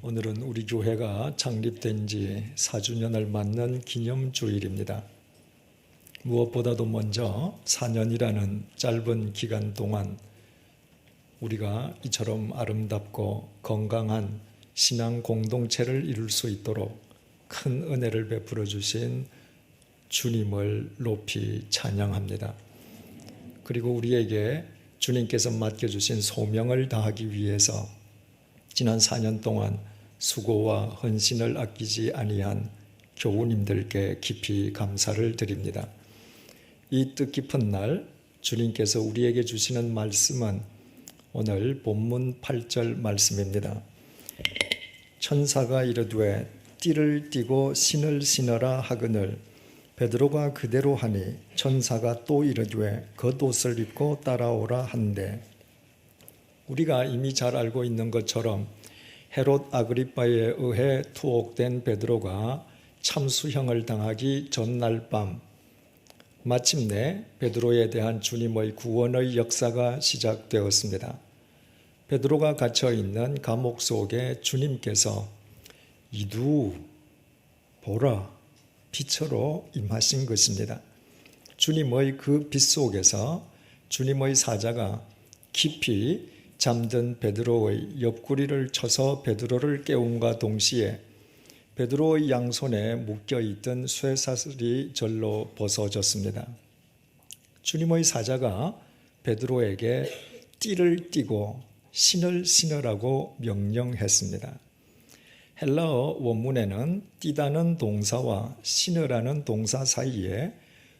오늘은 우리 교회가 창립된 지 4주년을 맞는 기념주일입니다. 무엇보다도 먼저 4년이라는 짧은 기간 동안 우리가 이처럼 아름답고 건강한 신앙 공동체를 이룰 수 있도록 큰 은혜를 베풀어 주신 주님을 높이 찬양합니다. 그리고 우리에게 주님께서 맡겨주신 소명을 다하기 위해서 지난 4년 동안 수고와 헌신을 아끼지 아니한 교우님들께 깊이 감사를 드립니다. 이 뜻깊은 날 주님께서 우리에게 주시는 말씀은 오늘 본문 8절 말씀입니다. 천사가 이르되 띠를 띠고 신을 신어라 하거늘 베드로가 그대로 하니 천사가 또 이르되 겉옷을 입고 따라오라 한대. 우리가 이미 잘 알고 있는 것처럼 헤롯 아그리빠에 의해 투옥된 베드로가 참수형을 당하기 전날 밤 마침내 베드로에 대한 주님의 구원의 역사가 시작되었습니다. 베드로가 갇혀있는 감옥 속에 주님께서 이두 보라 빛으로 임하신 것입니다. 주님의 그 빛 속에서 주님의 사자가 깊이 잠든 베드로의 옆구리를 쳐서 베드로를 깨움과 동시에 베드로의 양손에 묶여있던 쇠사슬이 절로 벗어졌습니다. 주님의 사자가 베드로에게 띠를 띠고 신을 신으라고 명령했습니다. 헬라어 원문에는 띠다는 동사와 신으라는 동사 사이에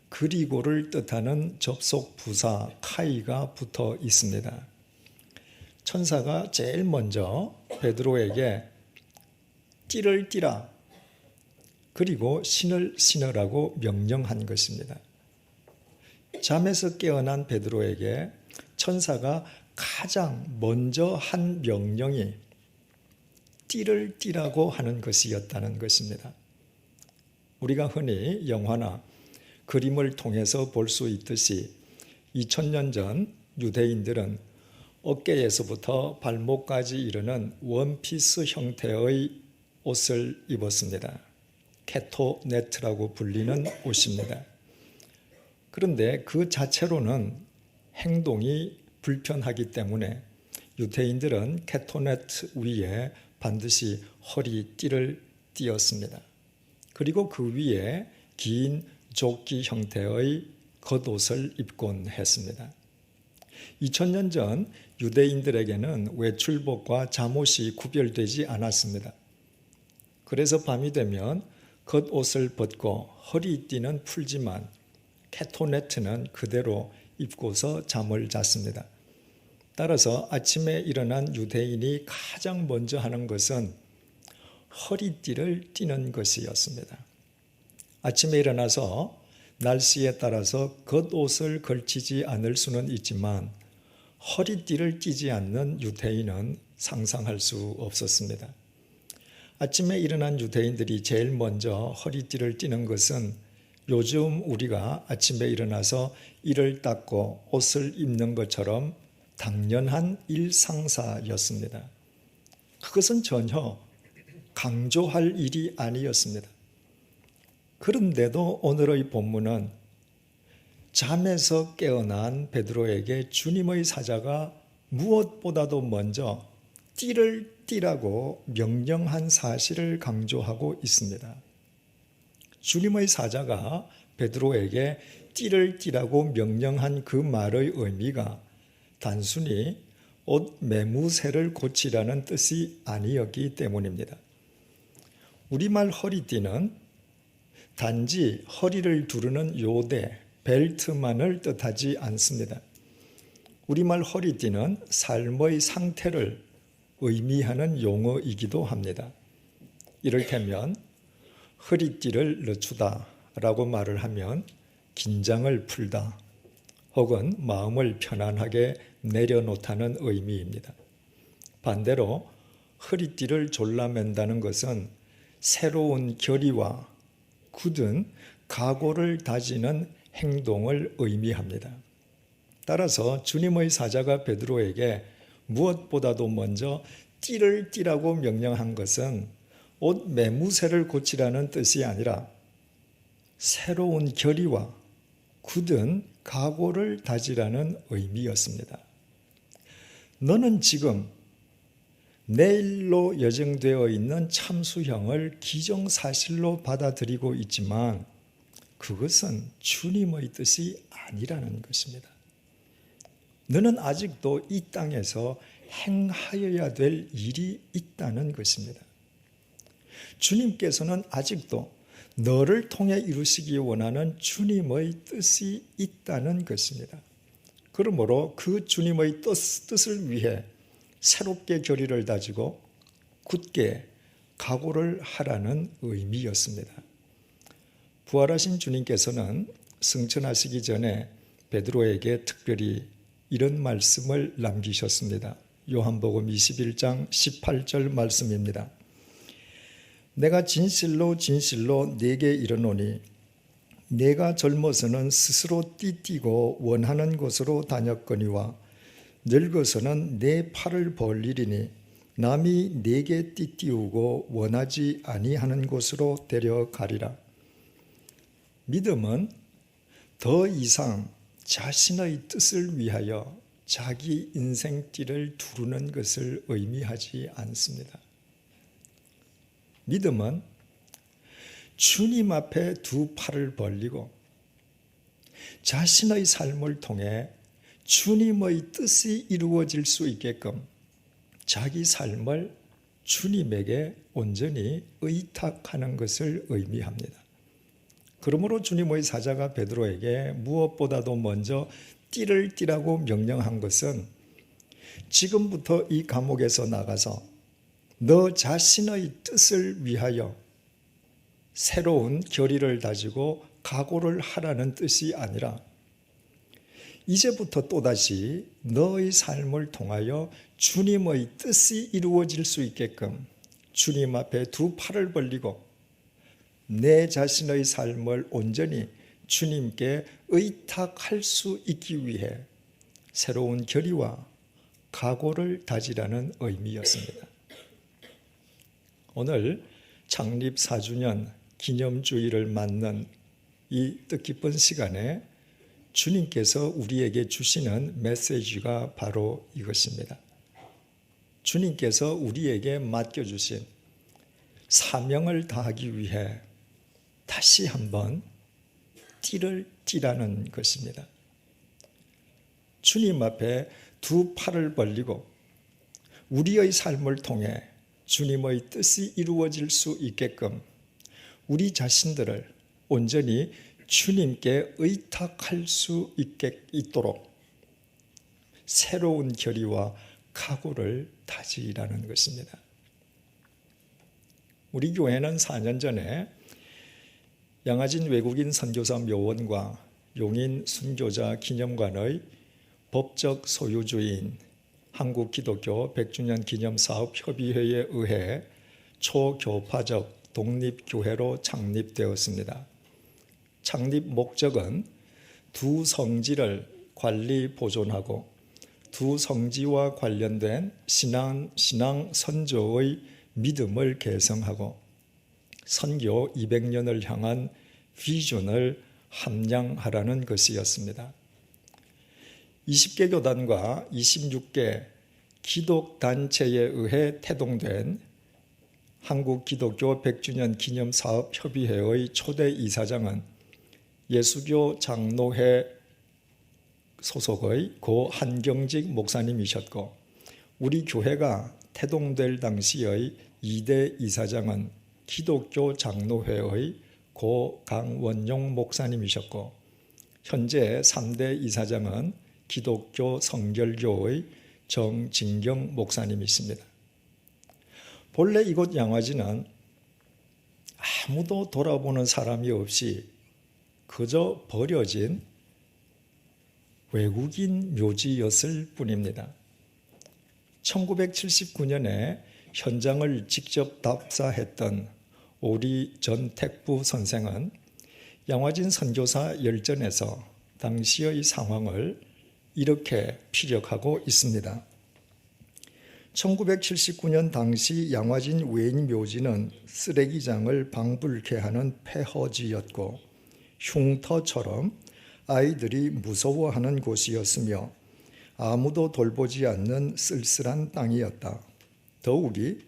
그리고를 뜻하는 접속 부사 카이가 붙어 있습니다. 천사가 제일 먼저 베드로에게 띠를 띠라 그리고 신을 신으라고 명령한 것입니다. 잠에서 깨어난 베드로에게 천사가 가장 먼저 한 명령이 띠를 띠라고 하는 것이었다는 것입니다. 우리가 흔히 영화나 그림을 통해서 볼 수 있듯이 2000년 전 유대인들은 어깨에서부터 발목까지 이르는 원피스 형태의 옷을 입었습니다. 케토네트라고 불리는 옷입니다. 그런데 그 자체로는 행동이 불편하기 때문에 유대인들은 케토네트 위에 반드시 허리띠를 띠었습니다. 그리고 그 위에 긴 조끼 형태의 겉옷을 입곤 했습니다. 2000년 전 유대인들에게는 외출복과 잠옷이 구별되지 않았습니다. 그래서 밤이 되면 겉옷을 벗고 허리띠는 풀지만 케토네트는 그대로 입고서 잠을 잤습니다. 따라서 아침에 일어난 유대인이 가장 먼저 하는 것은 허리띠를 띠는 것이었습니다. 아침에 일어나서 날씨에 따라서 겉옷을 걸치지 않을 수는 있지만 허리띠를 띠지 않는 유대인은 상상할 수 없었습니다. 아침에 일어난 유대인들이 제일 먼저 허리띠를 띠는 것은 요즘 우리가 아침에 일어나서 이를 닦고 옷을 입는 것처럼 당연한 일상사였습니다. 그것은 전혀 강조할 일이 아니었습니다. 그런데도 오늘의 본문은 잠에서 깨어난 베드로에게 주님의 사자가 무엇보다도 먼저 띠를 띠라고 명령한 사실을 강조하고 있습니다. 주님의 사자가 베드로에게 띠를 띠라고 명령한 그 말의 의미가 단순히 옷 매무새를 고치라는 뜻이 아니었기 때문입니다. 우리말 허리띠는 단지 허리를 두르는 요대, 벨트만을 뜻하지 않습니다. 우리말 허리띠는 삶의 상태를 의미하는 용어이기도 합니다. 이를테면 허리띠를 늦추다 라고 말을 하면 긴장을 풀다 혹은 마음을 편안하게 내려놓다는 의미입니다. 반대로 허리띠를 졸라맨다는 것은 새로운 결의와 굳은 각오를 다지는 행동을 의미합니다. 따라서 주님의 사자가 베드로에게 무엇보다도 먼저 띠를 띠라고 명령한 것은 옷 매무새를 고치라는 뜻이 아니라 새로운 결의와 굳은 각오를 다지라는 의미였습니다. 너는 지금 내일로 예정되어 있는 참수형을 기정사실로 받아들이고 있지만 그것은 주님의 뜻이 아니라는 것입니다. 너는 아직도 이 땅에서 행하여야 될 일이 있다는 것입니다. 주님께서는 아직도 너를 통해 이루시기 원하는 주님의 뜻이 있다는 것입니다. 그러므로 그 주님의 뜻을 위해 새롭게 결의를 다지고 굳게 각오를 하라는 의미였습니다. 부활하신 주님께서는 승천하시기 전에 베드로에게 특별히 이런 말씀을 남기셨습니다. 요한복음 21장 18절 말씀입니다. 내가 진실로 진실로 네게 이르노니 내가 젊어서는 스스로 띠띠고 원하는 곳으로 다녔거니와 늙어서는 내 팔을 벌리리니 남이 내게 띠띠우고 원하지 아니하는 곳으로 데려가리라. 믿음은 더 이상 자신의 뜻을 위하여 자기 인생띠를 두르는 것을 의미하지 않습니다. 믿음은 주님 앞에 두 팔을 벌리고 자신의 삶을 통해 주님의 뜻이 이루어질 수 있게끔 자기 삶을 주님에게 온전히 의탁하는 것을 의미합니다. 그러므로 주님의 사자가 베드로에게 무엇보다도 먼저 띠를 띠라고 명령한 것은 지금부터 이 감옥에서 나가서 너 자신의 뜻을 위하여 새로운 결의를 다지고 각오를 하라는 뜻이 아니라 이제부터 또다시 너의 삶을 통하여 주님의 뜻이 이루어질 수 있게끔 주님 앞에 두 팔을 벌리고 내 자신의 삶을 온전히 주님께 의탁할 수 있기 위해 새로운 결의와 각오를 다지라는 의미였습니다. 오늘 창립 4주년 기념주일을 맞는 이 뜻깊은 시간에 주님께서 우리에게 주시는 메시지가 바로 이것입니다. 주님께서 우리에게 맡겨주신 사명을 다하기 위해 다시 한번 띠를 띠라는 것입니다. 주님 앞에 두 팔을 벌리고 우리의 삶을 통해 주님의 뜻이 이루어질 수 있게끔 우리 자신들을 온전히 주님께 의탁할 수 있도록 새로운 결의와 각오를 다지라는 것입니다. 우리 교회는 4년 전에 양화진 외국인 선교사 묘원과 용인 순교자 기념관의 법적 소유주인 한국기독교 100주년 기념사업협의회에 의해 초교파적 독립교회로 창립되었습니다. 창립 목적은 두 성지를 관리 보존하고 두 성지와 관련된 신앙 선조의 믿음을 개성하고 선교 200년을 향한 비전을 함양하라는 것이었습니다. 20개 교단과 26개 기독단체에 의해 태동된 한국기독교 100주년 기념사업협의회의 초대 이사장은 예수교 장로회 소속의 고 한경직 목사님이셨고 우리 교회가 태동될 당시의 2대 이사장은 기독교 장로회의 고 강원용 목사님이셨고 현재 3대 이사장은 기독교 성결교의 정진경 목사님이십니다. 본래 이곳 양화진은 아무도 돌아보는 사람이 없이 그저 버려진 외국인 묘지였을 뿐입니다. 1979년에 현장을 직접 답사했던 오리 전 택부 선생은 양화진 선교사 열전에서 당시의 상황을 이렇게 피력하고 있습니다. 1979년 당시 양화진 외인 묘지는 쓰레기장을 방불케 하는 폐허지였고 흉터처럼 아이들이 무서워하는 곳이었으며 아무도 돌보지 않는 쓸쓸한 땅이었다. 더욱이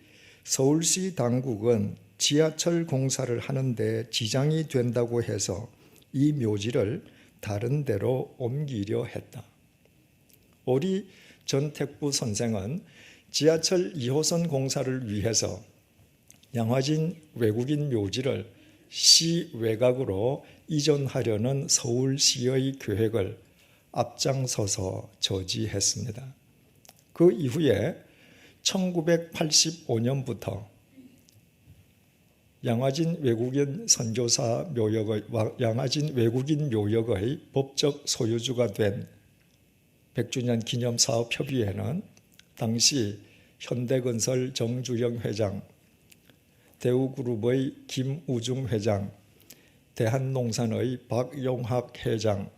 서울시 당국은 지하철 공사를 하는데 지장이 된다고 해서 이 묘지를 다른 데로 옮기려 했다. 오리 전택부 선생은 지하철 2호선 공사를 위해서 양화진 외국인 묘지를 시 외곽으로 이전하려는 서울시의 계획을 앞장서서 저지했습니다. 그 이후에 1985년부터 양화진 외국인 선교사 양화진 외국인 묘역의 법적 소유주가 된 100주년 기념사업협의회는 당시 현대건설 정주영 회장, 대우그룹의 김우중 회장, 대한농산의 박용학 회장,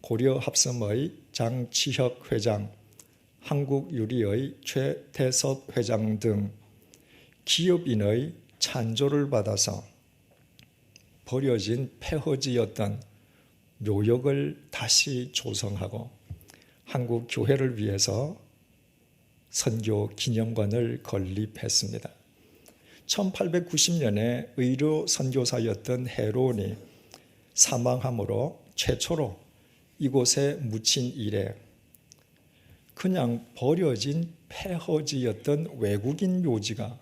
고려합섬의 장치혁 회장, 한국유리의 최태섭 회장 등 기업인의 찬조를 받아서 버려진 폐허지였던 묘역을 다시 조성하고 한국 교회를 위해서 선교 기념관을 건립했습니다. 1890년에 의료 선교사였던 헤론이 사망함으로 최초로 이곳에 묻힌 이래 그냥 버려진 폐허지였던 외국인 묘지가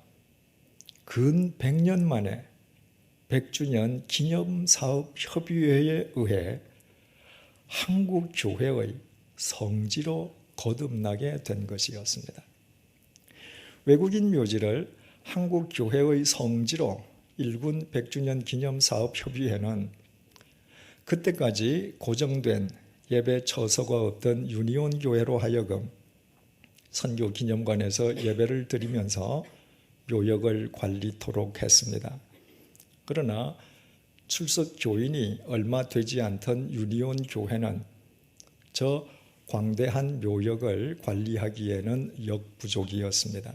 근 100년 만에 100주년 기념사업협의회에 의해 한국 교회의 성지로 거듭나게 된 것이었습니다. 외국인 묘지를 한국 교회의 성지로 일군 100주년 기념사업협의회는 그때까지 고정된 예배 처소가 없던 유니온 교회로 하여금 선교 기념관에서 예배를 드리면서 묘역을 관리토록 했습니다. 그러나 출석 교인이 얼마 되지 않던 유니온 교회는 저 광대한 묘역을 관리하기에는 역부족이었습니다.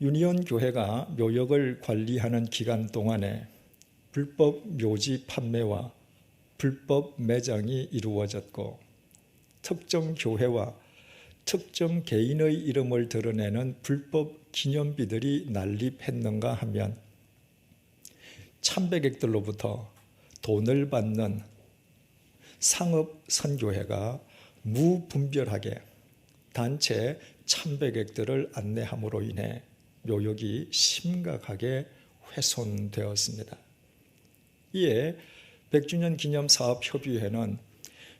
유니온 교회가 묘역을 관리하는 기간 동안에 불법 묘지 판매와 불법 매장이 이루어졌고 특정 교회와 특정 개인의 이름을 드러내는 불법 기념비들이 난립했는가 하면 참배객들로부터 돈을 받는 상업 선교회가 무분별하게 단체 참배객들을 안내함으로 인해 묘역이 심각하게 훼손되었습니다. 이에 100주년 기념사업협의회는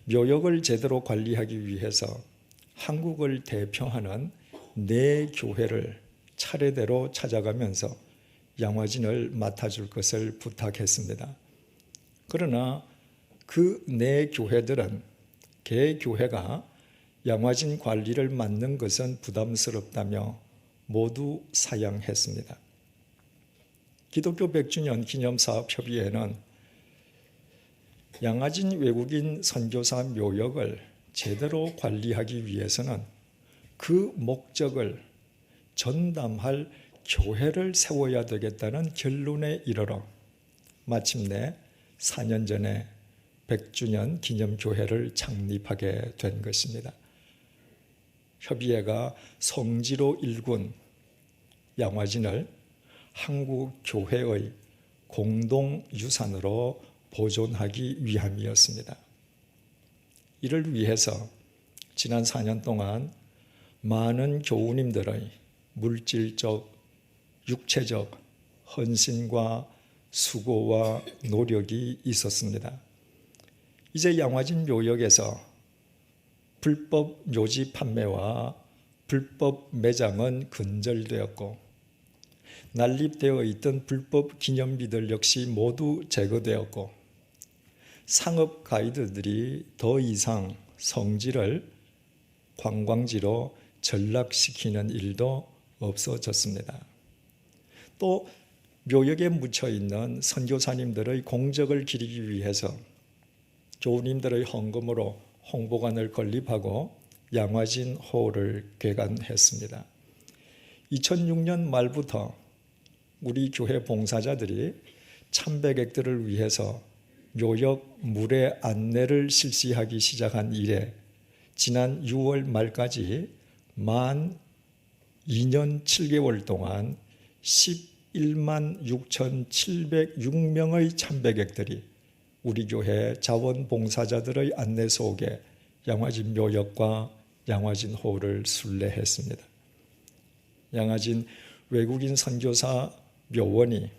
묘역을 제대로 관리하기 위해서 한국을 대표하는 4교회를 차례대로 찾아가면서 양화진을 맡아줄 것을 부탁했습니다. 그러나 그 4교회들은 개교회가 양화진 관리를 맡는 것은 부담스럽다며 모두 사양했습니다. 기독교 100주년 기념사업협의회는 양화진 외국인 선교사 묘역을 제대로 관리하기 위해서는 그 목적을 전담할 교회를 세워야 되겠다는 결론에 이르러 마침내 4년 전에 100주년 기념교회를 창립하게 된 것입니다. 협의회가 성지로 일군 양화진을 한국교회의 공동유산으로 보존하기 위함이었습니다. 이를 위해서 지난 4년 동안 많은 교우님들의 물질적, 육체적 헌신과 수고와 노력이 있었습니다. 이제 양화진 묘역에서 불법 묘지 판매와 불법 매장은 근절되었고 난립되어 있던 불법 기념비들 역시 모두 제거되었고 상업 가이드들이 더 이상 성지를 관광지로 전락시키는 일도 없어졌습니다. 또 묘역에 묻혀있는 선교사님들의 공적을 기리기 위해서 교우님들의 헌금으로 홍보관을 건립하고 양화진 호를 개관했습니다. 2006년 말부터 우리 교회 봉사자들이 참배객들을 위해서 묘역 물의 안내를 실시하기 시작한 이래 지난 6월 말까지 만 2년 7개월 동안 11만 6,706명의 참배객들이 우리 교회 자원봉사자들의 안내 속에 양화진 묘역과 양화진 호를 순례했습니다. 양화진 외국인 선교사 묘원이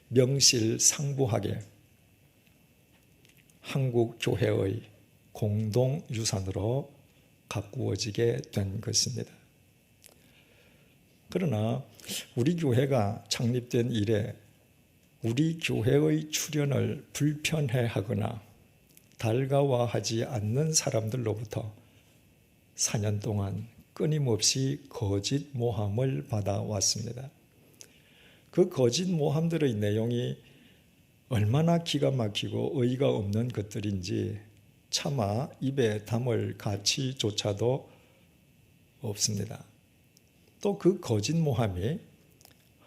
명실상부하게 한국 교회의 공동유산으로 가꾸어지게 된 것입니다. 그러나 우리 교회가 창립된 이래 우리 교회의 출연을 불편해하거나 달가워하지 않는 사람들로부터 4년 동안 끊임없이 거짓 모함을 받아왔습니다. 그 거짓 모함들의 내용이 얼마나 기가 막히고 어이가 없는 것들인지 차마 입에 담을 가치조차도 없습니다. 또 그 거짓 모함이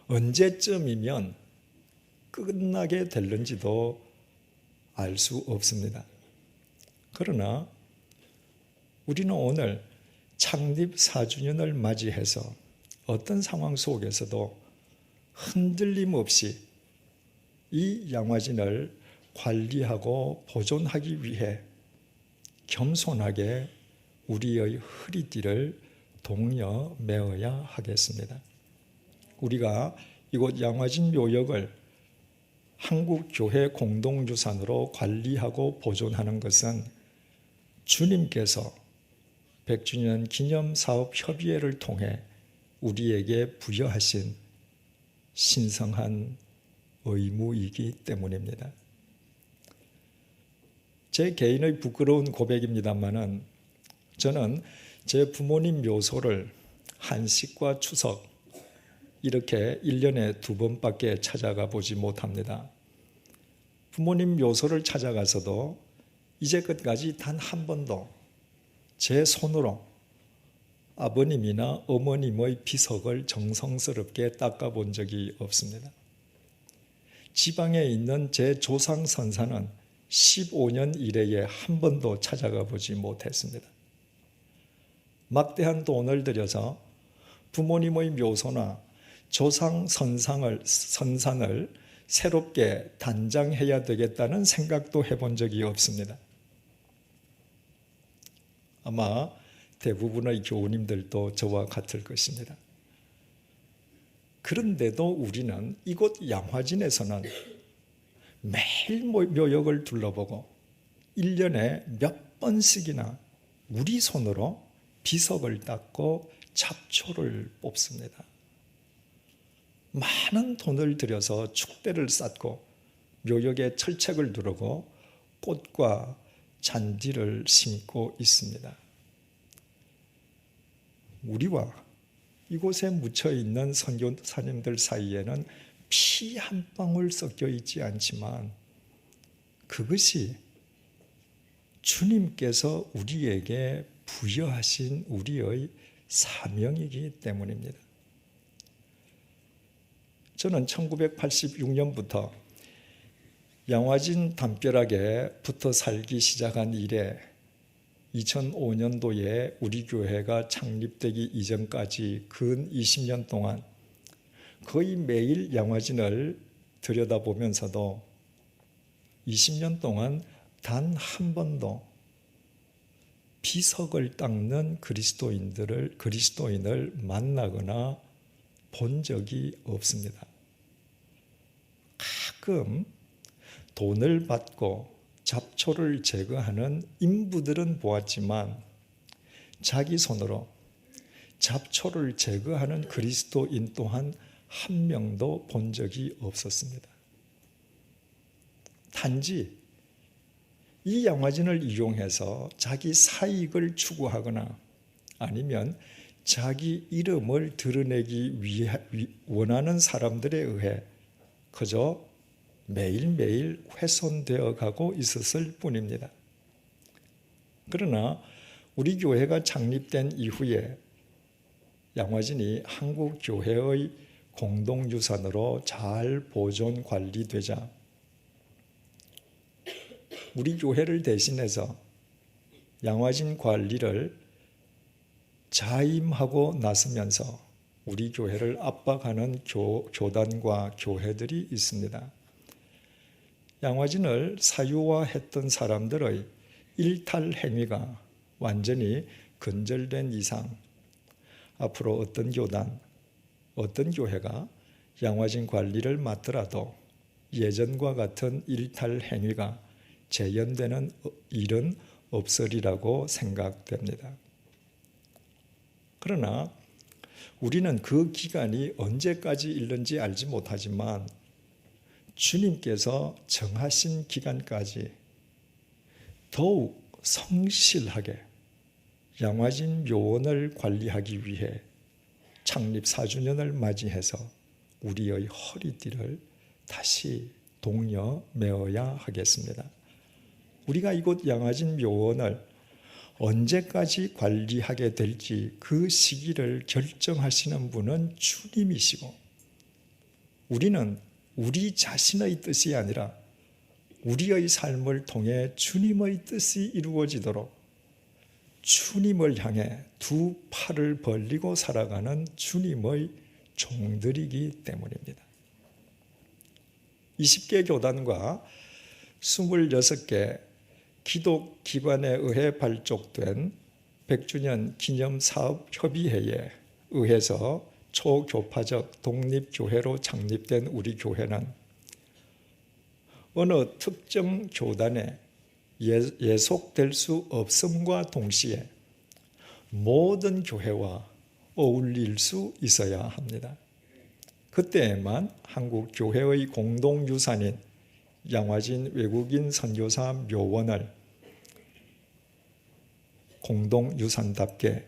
언제쯤이면 끝나게 될는지도 알 수 없습니다. 그러나 우리는 오늘 창립 4주년을 맞이해서 어떤 상황 속에서도 흔들림 없이 이 양화진을 관리하고 보존하기 위해 겸손하게 우리의 허리띠를 동여 메어야 하겠습니다. 우리가 이곳 양화진 묘역을 한국 교회 공동유산으로 관리하고 보존하는 것은 주님께서 100주년 기념 사업 협의회를 통해 우리에게 부여하신 신성한 의무이기 때문입니다. 제 개인의 부끄러운 고백입니다만은 저는 제 부모님 묘소를 한식과 추석 이렇게 1년에 2번밖에 찾아가 보지 못합니다. 부모님 묘소를 찾아가서도 이제껏까지 단 한 번도 제 손으로 아버님이나 어머님의 비석을 정성스럽게 닦아본 적이 없습니다. 지방에 있는 제 조상 선사는 15년 이래에 한 번도 찾아가 보지 못했습니다. 막대한 돈을 들여서 부모님의 묘소나 조상 선산을 새롭게 단장해야 되겠다는 생각도 해본 적이 없습니다. 아마 대부분의 교우님들도 저와 같을 것입니다. 그런데도 우리는 이곳 양화진에서는 매일 묘역을 둘러보고 1년에 몇 번씩이나 우리 손으로 비석을 닦고 잡초를 뽑습니다. 많은 돈을 들여서 축대를 쌓고 묘역에 철책을 두르고 꽃과 잔디를 심고 있습니다. 우리와 이곳에 묻혀있는 선교사님들 사이에는 피 한 방울 섞여 있지 않지만 그것이 주님께서 우리에게 부여하신 우리의 사명이기 때문입니다. 저는 1986년부터 양화진 담벼락에 붙어 살기 시작한 이래 2005년도에 우리 교회가 창립되기 이전까지 근 20년 동안 거의 매일 양화진을 들여다보면서도 20년 동안 단 한 번도 비석을 닦는 그리스도인을 만나거나 본 적이 없습니다. 가끔 돈을 받고 잡초를 제거하는 인부들은 보았지만 자기 손으로 잡초를 제거하는 그리스도인 또한 한 명도 본 적이 없었습니다. 단지 이 양화진을 이용해서 자기 사익을 추구하거나 아니면 자기 이름을 드러내기 원하는 사람들에 의해 그저 매일매일 훼손되어 가고 있었을 뿐입니다. 그러나 우리 교회가 창립된 이후에 양화진이 한국 교회의 공동유산으로 잘 보존 관리되자 우리 교회를 대신해서 양화진 관리를 자임하고 나서면서 우리 교회를 압박하는 교단과 교회들이 있습니다. 양화진을 사유화했던 사람들의 일탈 행위가 완전히 근절된 이상 앞으로 어떤 교단, 어떤 교회가 양화진 관리를 맡더라도 예전과 같은 일탈 행위가 재현되는 일은 없으리라고 생각됩니다. 그러나 우리는 그 기간이 언제까지 있는지 알지 못하지만 주님께서 정하신 기간까지 더욱 성실하게 양화진 묘원을 관리하기 위해 창립 4주년을 맞이해서 우리의 허리띠를 다시 동여 메어야 하겠습니다. 우리가 이곳 양화진 묘원을 언제까지 관리하게 될지 그 시기를 결정하시는 분은 주님이시고 우리는 우리 자신의 뜻이 아니라 우리의 삶을 통해 주님의 뜻이 이루어지도록 주님을 향해 두 팔을 벌리고 살아가는 주님의 종들이기 때문입니다. 20개 교단과 26개 기독기관에 의해 발족된 100주년 기념사업협의회에 의해서 초교파적 독립교회로 창립된 우리 교회는 어느 특정 교단에 예속될 수 없음과 동시에 모든 교회와 어울릴 수 있어야 합니다. 그때에만 한국 교회의 공동유산인 양화진 외국인 선교사 묘원을 공동유산답게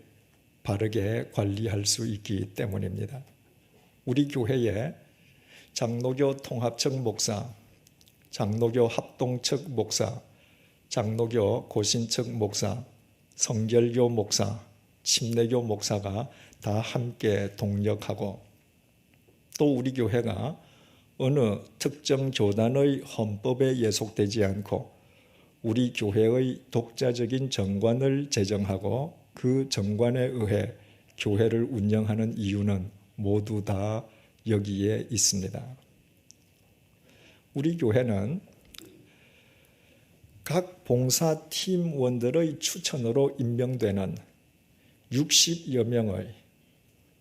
바르게 관리할 수 있기 때문입니다. 우리 교회에 장로교 통합측 목사, 장로교 합동측 목사, 장로교 고신측 목사, 성결교 목사, 침례교 목사가 다 함께 동력하고 또 우리 교회가 어느 특정 교단의 헌법에 예속되지 않고 우리 교회의 독자적인 정관을 제정하고 그 정관에 의해 교회를 운영하는 이유는 모두 다 여기에 있습니다. 우리 교회는 각 봉사팀원들의 추천으로 임명되는 60여 명의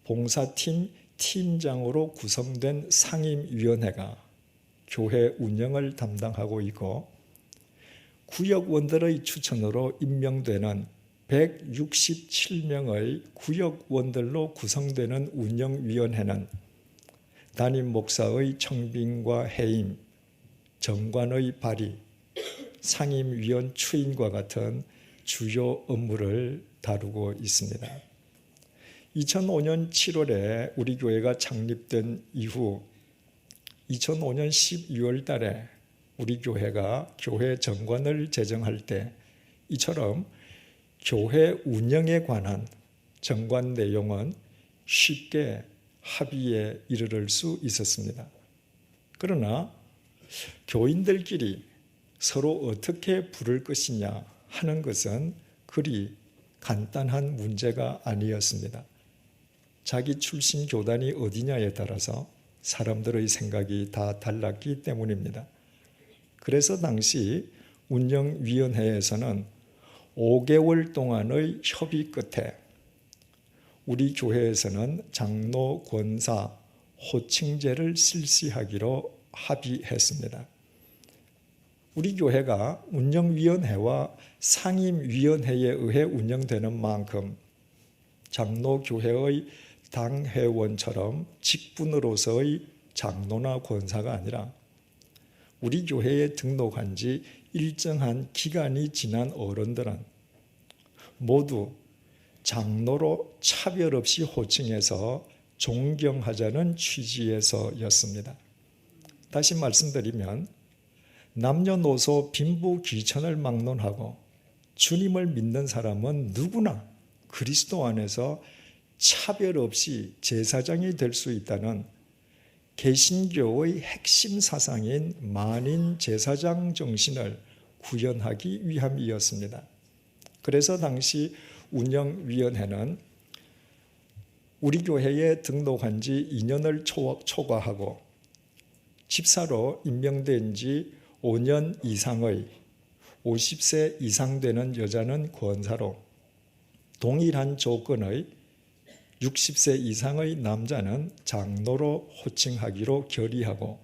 봉사팀 팀장으로 구성된 상임위원회가 교회 운영을 담당하고 있고 구역원들의 추천으로 임명되는 167명의 구역원들로 구성되는 운영위원회는 담임 목사의 청빙과 해임, 정관의 발의, 상임위원 추인과 같은 주요 업무를 다루고 있습니다. 2005년 7월에 우리 교회가 창립된 이후 2005년 12월 달에 우리 교회가 교회 정관을 제정할 때 이처럼 교회 운영에 관한 정관 내용은 쉽게 합의에 이르를 수 있었습니다. 그러나 교인들끼리 서로 어떻게 부를 것이냐 하는 것은 그리 간단한 문제가 아니었습니다. 자기 출신 교단이 어디냐에 따라서 사람들의 생각이 다 달랐기 때문입니다. 그래서 당시 운영위원회에서는 5개월 동안의 협의 끝에 우리 교회에서는 장로, 권사, 호칭제를 실시하기로 합의했습니다. 우리 교회가 운영위원회와 상임위원회에 의해 운영되는 만큼 장로교회의 당회원처럼 직분으로서의 장로나 권사가 아니라 우리 교회에 등록한 지 일정한 기간이 지난 어른들은 모두 장로로 차별 없이 호칭해서 존경하자는 취지에서였습니다. 다시 말씀드리면 남녀노소 빈부 귀천을 막론하고 주님을 믿는 사람은 누구나 그리스도 안에서 차별 없이 제사장이 될 수 있다는 개신교의 핵심 사상인 만인 제사장 정신을 구현하기 위함이었습니다. 그래서 당시 운영위원회는 우리 교회에 등록한 지 2년을 초과하고 집사로 임명된 지 5년 이상의 50세 이상 되는 여자는 권사로, 동일한 조건의 60세 이상의 남자는 장로로 호칭하기로 결의하고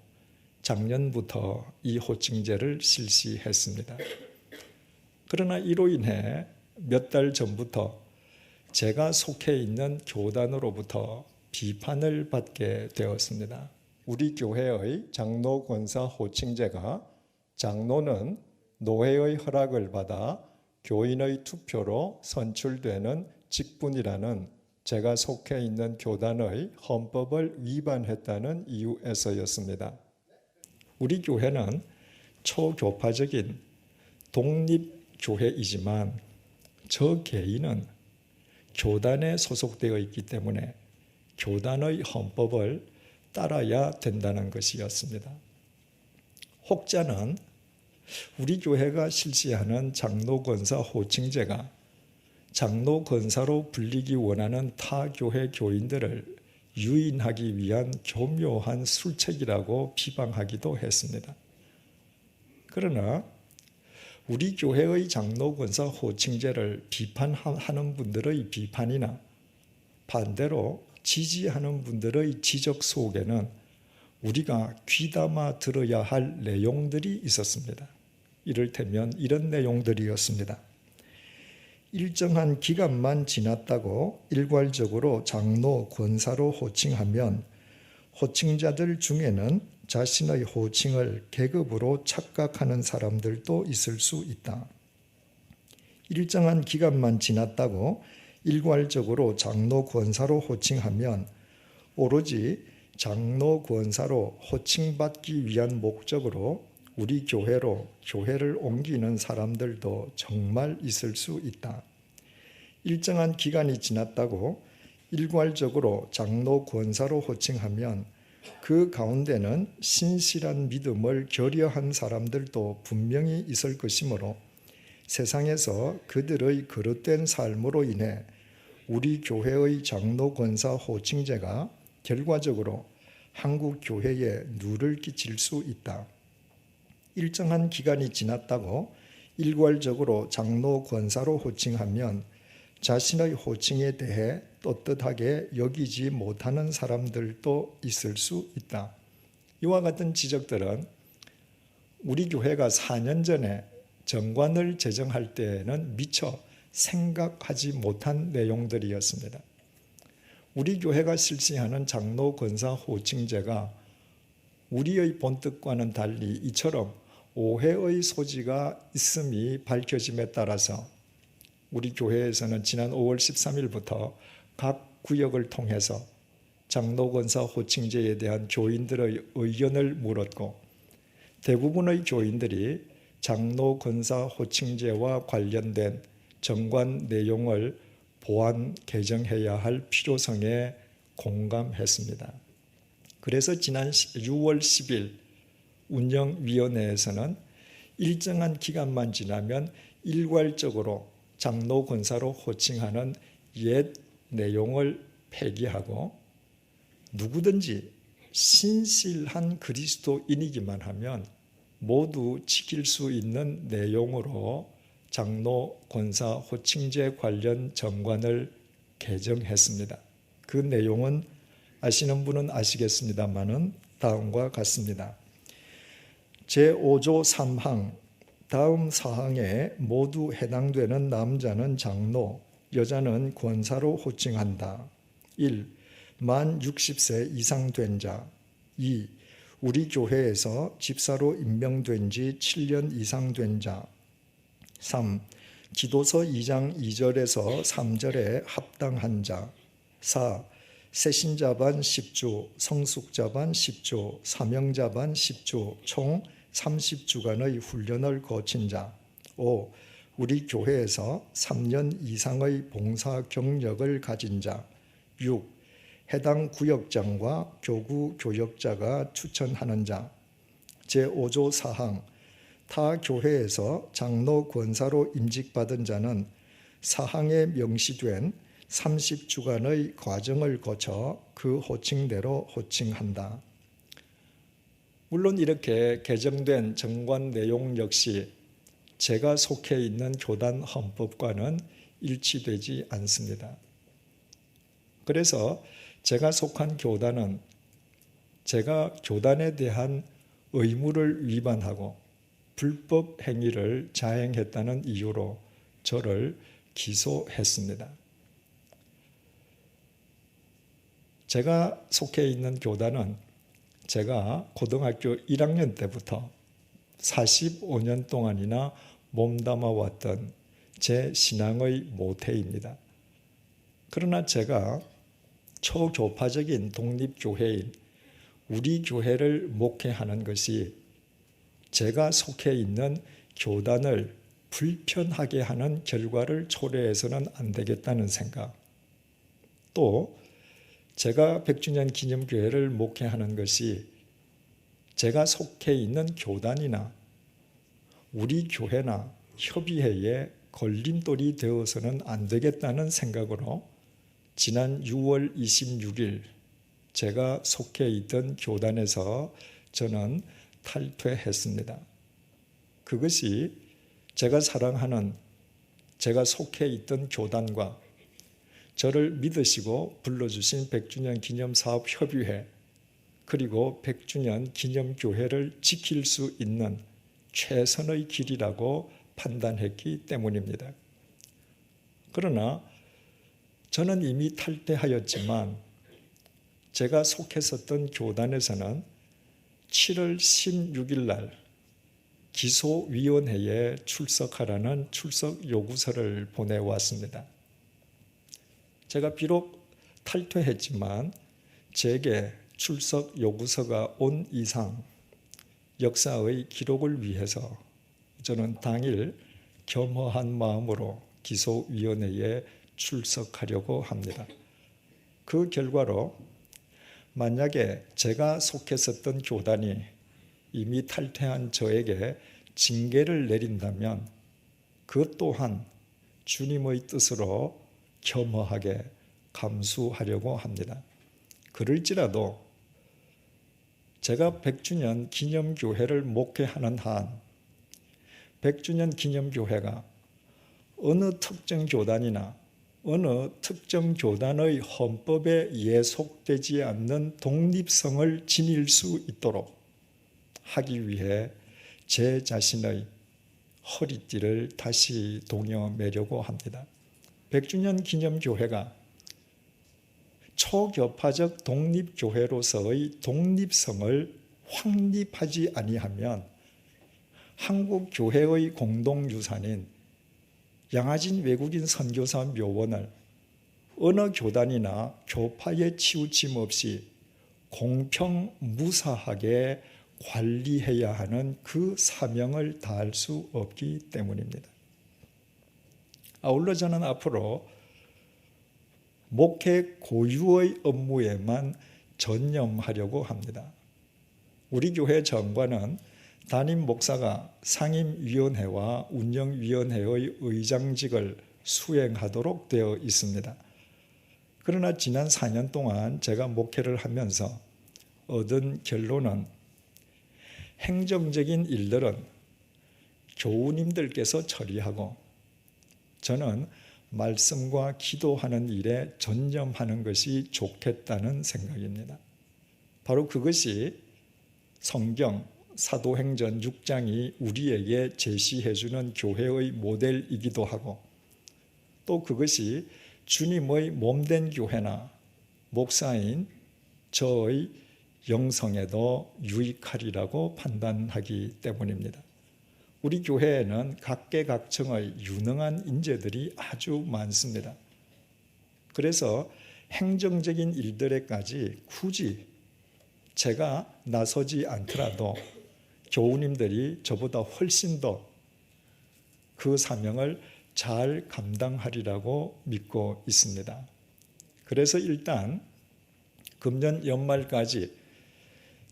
작년부터 이 호칭제를 실시했습니다. 그러나 이로 인해 몇 달 전부터 제가 속해 있는 교단으로부터 비판을 받게 되었습니다. 우리 교회의 장로 권사 호칭제가 장로는 노회의 허락을 받아 교인의 투표로 선출되는 직분이라는 제가 속해 있는 교단의 헌법을 위반했다는 이유에서였습니다. 우리 교회는 초교파적인 독립교회이지만 저 개인은 교단에 소속되어 있기 때문에 교단의 헌법을 따라야 된다는 것이었습니다. 혹자는 우리 교회가 실시하는 장로 권사 호칭제가 장로 권사로 불리기 원하는 타 교회 교인들을 유인하기 위한 교묘한 술책이라고 비방하기도 했습니다. 그러나 우리 교회의 장로 권사 호칭제를 비판하는 분들의 비판이나 반대로 지지하는 분들의 지적 속에는 우리가 귀담아 들어야 할 내용들이 있었습니다. 이를테면 이런 내용들이었습니다. 일정한 기간만 지났다고 일괄적으로 장로 권사로 호칭하면 호칭자들 중에는 자신의 호칭을 계급으로 착각하는 사람들도 있을 수 있다. 일정한 기간만 지났다고 일괄적으로 장로 권사로 호칭하면 오로지 장로 권사로 호칭받기 위한 목적으로 우리 교회로 교회를 옮기는 사람들도 정말 있을 수 있다. 일정한 기간이 지났다고 일괄적으로 장로 권사로 호칭하면 그 가운데는 신실한 믿음을 결여한 사람들도 분명히 있을 것이므로 세상에서 그들의 그릇된 삶으로 인해 우리 교회의 장로 권사 호칭제가 결과적으로 한국 교회에 누를 끼칠 수 있다. 일정한 기간이 지났다고 일괄적으로 장로 권사로 호칭하면 자신의 호칭에 대해 떳떳하게 여기지 못하는 사람들도 있을 수 있다. 이와 같은 지적들은 우리 교회가 4년 전에 정관을 제정할 때에는 미처 생각하지 못한 내용들이었습니다. 우리 교회가 실시하는 장로 권사 호칭제가 우리의 본뜻과는 달리 이처럼 오해의 소지가 있음이 밝혀짐에 따라서 우리 교회에서는 지난 5월 13일부터 각 구역을 통해서 장로 권사 호칭제에 대한 교인들의 의견을 물었고 대부분의 교인들이 장로 권사 호칭제와 관련된 정관 내용을 보완 개정해야 할 필요성에 공감했습니다. 그래서 지난 6월 10일 운영위원회에서는 일정한 기간만 지나면 일괄적으로 장로 권사로 호칭하는 옛 내용을 폐기하고 누구든지 신실한 그리스도인이기만 하면 모두 지킬 수 있는 내용으로 장로 권사 호칭제 관련 정관을 개정했습니다. 그 내용은 아시는 분은 아시겠습니다만은 다음과 같습니다. 제5조 3항 다음 사항에 모두 해당되는 남자는 장로, 여자는 권사로 호칭한다. 1. 만 60세 이상 된 자. 2. 우리 교회에서 집사로 임명된 지 7년 이상 된 자. 3. 기도서 2장 2절에서 3절에 합당한 자. 4. 세신자 반 10주, 성숙자 반 10주, 사명자 반 10주, 총 30주간의 훈련을 거친 자. 5. 우리 교회에서 3년 이상의 봉사 경력을 가진 자. 6. 해당 구역장과 교구 교역자가 추천하는 자. 제5조 사항. 타 교회에서 장로 권사로 임직받은 자는 사항에 명시된 30주간의 과정을 거쳐 그 호칭대로 호칭한다. 물론 이렇게 개정된 정관 내용 역시 제가 속해 있는 교단 헌법과는 일치되지 않습니다. 그래서 제가 속한 교단은 제가 교단에 대한 의무를 위반하고 불법 행위를 자행했다는 이유로 저를 기소했습니다. 제가 속해 있는 교단은 제가 고등학교 1학년 때부터 45년 동안이나 몸담아왔던 제 신앙의 모태입니다. 그러나 제가 초교파적인 독립교회인 우리 교회를 목회하는 것이 제가 속해 있는 교단을 불편하게 하는 결과를 초래해서는 안 되겠다는 생각, 또 제가 100주년 기념교회를 목회하는 것이 제가 속해 있는 교단이나 우리 교회나 협의회에 걸림돌이 되어서는 안 되겠다는 생각으로 지난 6월 26일 제가 속해 있던 교단에서 저는 탈퇴했습니다. 그것이 제가 사랑하는 제가 속해 있던 교단과 저를 믿으시고 불러주신 100주년 기념사업협의회 그리고 100주년 기념교회를 지킬 수 있는 최선의 길이라고 판단했기 때문입니다. 그러나 저는 이미 탈퇴하였지만 제가 속했었던 교단에서는 7월 16일 날 기소위원회에 출석하라는 출석 요구서를 보내왔습니다. 제가 비록 탈퇴했지만 제게 출석 요구서가 온 이상 역사의 기록을 위해서 저는 당일 겸허한 마음으로 기소위원회에 출석하려고 합니다. 그 결과로 만약에 제가 속했었던 교단이 이미 탈퇴한 저에게 징계를 내린다면 그것 또한 주님의 뜻으로 겸허하게 감수하려고 합니다. 그럴지라도 제가 100주년 기념교회를 목회하는 한 100주년 기념교회가 어느 특정 교단이나 어느 특정 교단의 헌법에 예속되지 않는 독립성을 지닐 수 있도록 하기 위해 제 자신의 허리띠를 다시 동여매려고 합니다. 100주년 기념교회가 초교파적 독립교회로서의 독립성을 확립하지 아니하면 한국 교회의 공동유산인 양화진 외국인 선교사 묘원을 어느 교단이나 교파에 치우침 없이 공평무사하게 관리해야 하는 그 사명을 다할 수 없기 때문입니다. 아울러 저는 앞으로 목회 고유의 업무에만 전념하려고 합니다. 우리 교회 정관은 담임 목사가 상임위원회와 운영위원회의 의장직을 수행하도록 되어 있습니다. 그러나 지난 4년 동안 제가 목회를 하면서 얻은 결론은 행정적인 일들은 교우님들께서 처리하고 저는 말씀과 기도하는 일에 전념하는 것이 좋겠다는 생각입니다. 바로 그것이 성경 사도행전 6장이 우리에게 제시해주는 교회의 모델이기도 하고 또 그것이 주님의 몸된 교회나 목사인 저의 영성에도 유익하리라고 판단하기 때문입니다. 우리 교회에는 각계각층의 유능한 인재들이 아주 많습니다. 그래서 행정적인 일들에까지 굳이 제가 나서지 않더라도 교우님들이 저보다 훨씬 더 그 사명을 잘 감당하리라고 믿고 있습니다. 그래서 일단 금년 연말까지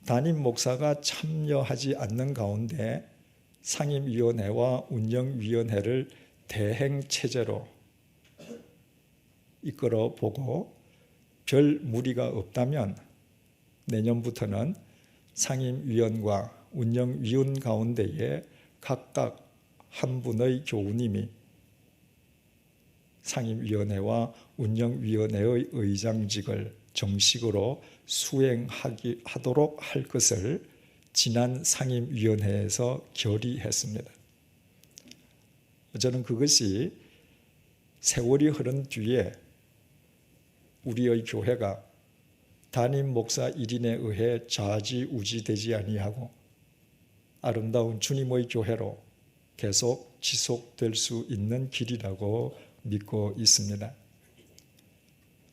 담임 목사가 참여하지 않는 가운데 상임위원회와 운영위원회를 대행체제로 이끌어 보고 별 무리가 없다면 내년부터는 상임위원과 운영위원 가운데에 각각 한 분의 교우님이 상임위원회와 운영위원회의 의장직을 정식으로 수행하도록 할 것을 지난 상임위원회에서 결의했습니다. 저는 그것이 세월이 흐른 뒤에 우리의 교회가 담임 목사 1인에 의해 좌지우지되지 아니하고 아름다운 주님의 교회로 계속 지속될 수 있는 길이라고 믿고 있습니다.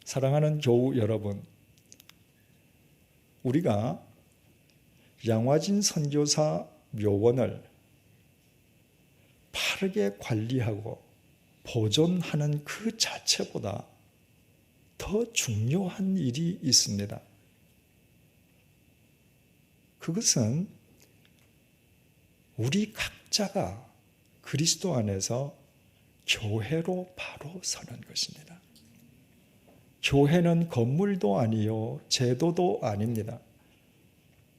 사랑하는 교우 여러분, 우리가 양화진 선교사 묘원을 바르게 관리하고 보존하는 그 자체보다 더 중요한 일이 있습니다. 그것은 우리 각자가 그리스도 안에서 교회로 바로 서는 것입니다. 교회는 건물도 아니요 제도도 아닙니다.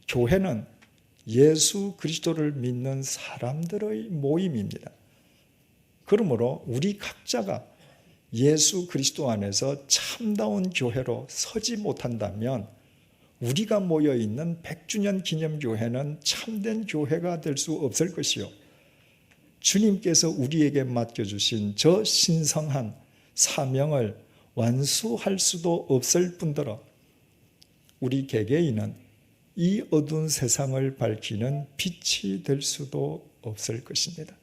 교회는 예수 그리스도를 믿는 사람들의 모임입니다. 그러므로 우리 각자가 예수 그리스도 안에서 참다운 교회로 서지 못한다면 우리가 모여있는 100주년 기념교회는 참된 교회가 될 수 없을 것이요, 주님께서 우리에게 맡겨주신 저 신성한 사명을 완수할 수도 없을 뿐더러 우리 개개인은 이 어두운 세상을 밝히는 빛이 될 수도 없을 것입니다.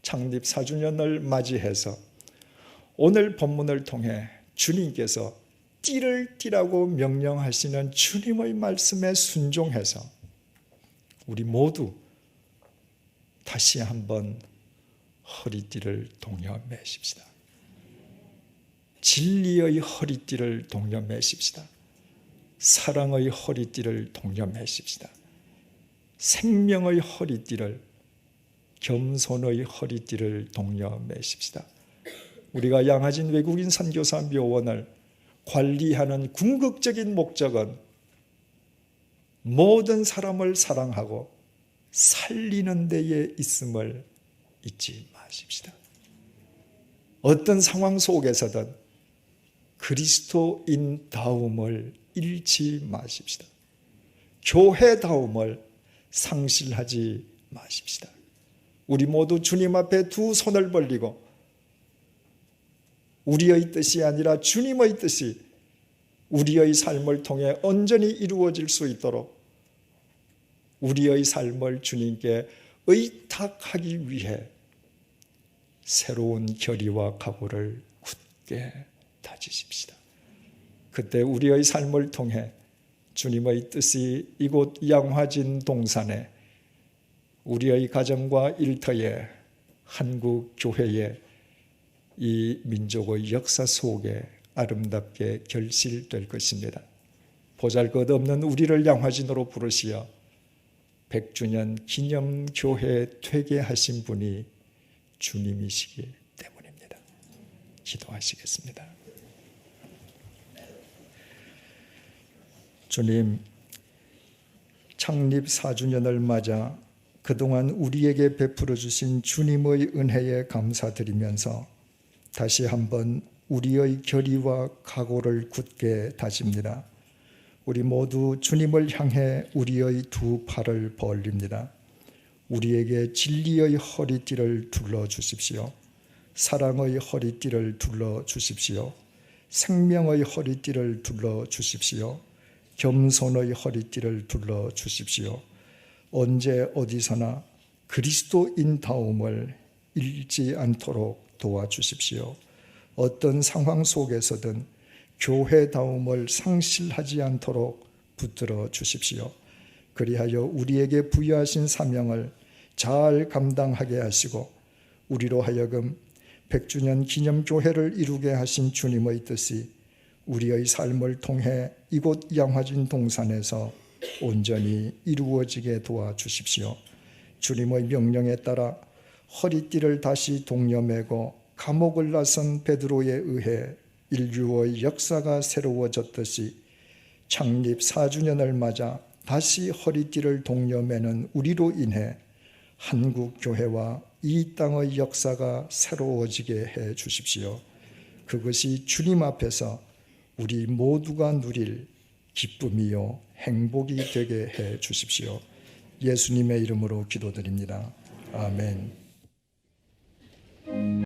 창립 4주년을 맞이해서 오늘 본문을 통해 주님께서 띠를 띠라고 명령하시는 주님의 말씀에 순종해서 우리 모두 다시 한번 허리띠를 동여 매십시다. 진리의 허리띠를 동여 매십시다. 사랑의 허리띠를 동여 매십시다. 생명의 허리띠를, 겸손의 허리띠를 동여 매십시다. 우리가 양화진 외국인 선교사 묘원을 관리하는 궁극적인 목적은 모든 사람을 사랑하고 살리는 데에 있음을 잊지 마십시다. 어떤 상황 속에서든 그리스도인다움을 잃지 마십시다. 교회다움을 상실하지 마십시다. 우리 모두 주님 앞에 두 손을 벌리고 우리의 뜻이 아니라 주님의 뜻이 우리의 삶을 통해 온전히 이루어질 수 있도록 우리의 삶을 주님께 의탁하기 위해 새로운 결의와 각오를 굳게 다지십시다. 그때 우리의 삶을 통해 주님의 뜻이 이곳 양화진 동산에, 우리의 가정과 일터에, 한국 교회에, 이 민족의 역사 속에 아름답게 결실될 것입니다. 보잘것없는 우리를 양화진으로 부르시어 100주년 기념교회 되게 하신 분이 주님이시기 때문입니다. 기도하시겠습니다. 주님, 창립 4주년을 맞아 그동안 우리에게 베풀어 주신 주님의 은혜에 감사드리면서 다시 한번 우리의 결의와 각오를 굳게 다집니다. 우리 모두 주님을 향해 우리의 두 팔을 벌립니다. 우리에게 진리의 허리띠를 둘러주십시오. 사랑의 허리띠를 둘러주십시오. 생명의 허리띠를 둘러주십시오. 겸손의 허리띠를 둘러주십시오. 언제 어디서나 그리스도인다움을 잃지 않도록 도와주십시오. 어떤 상황 속에서든 교회다움을 상실하지 않도록 붙들어 주십시오. 그리하여 우리에게 부여하신 사명을 잘 감당하게 하시고 우리로 하여금 100주년 기념교회를 이루게 하신 주님의 뜻이 우리의 삶을 통해 이곳 양화진 동산에서 온전히 이루어지게 도와주십시오. 주님의 명령에 따라 허리띠를 다시 동여매고 감옥을 나선 베드로에 의해 인류의 역사가 새로워졌듯이 창립 4주년을 맞아 다시 허리띠를 동여매는 우리로 인해 한국 교회와 이 땅의 역사가 새로워지게 해 주십시오. 그것이 주님 앞에서 우리 모두가 누릴 기쁨이요 행복이 되게 해 주십시오. 예수님의 이름으로 기도드립니다. 아멘.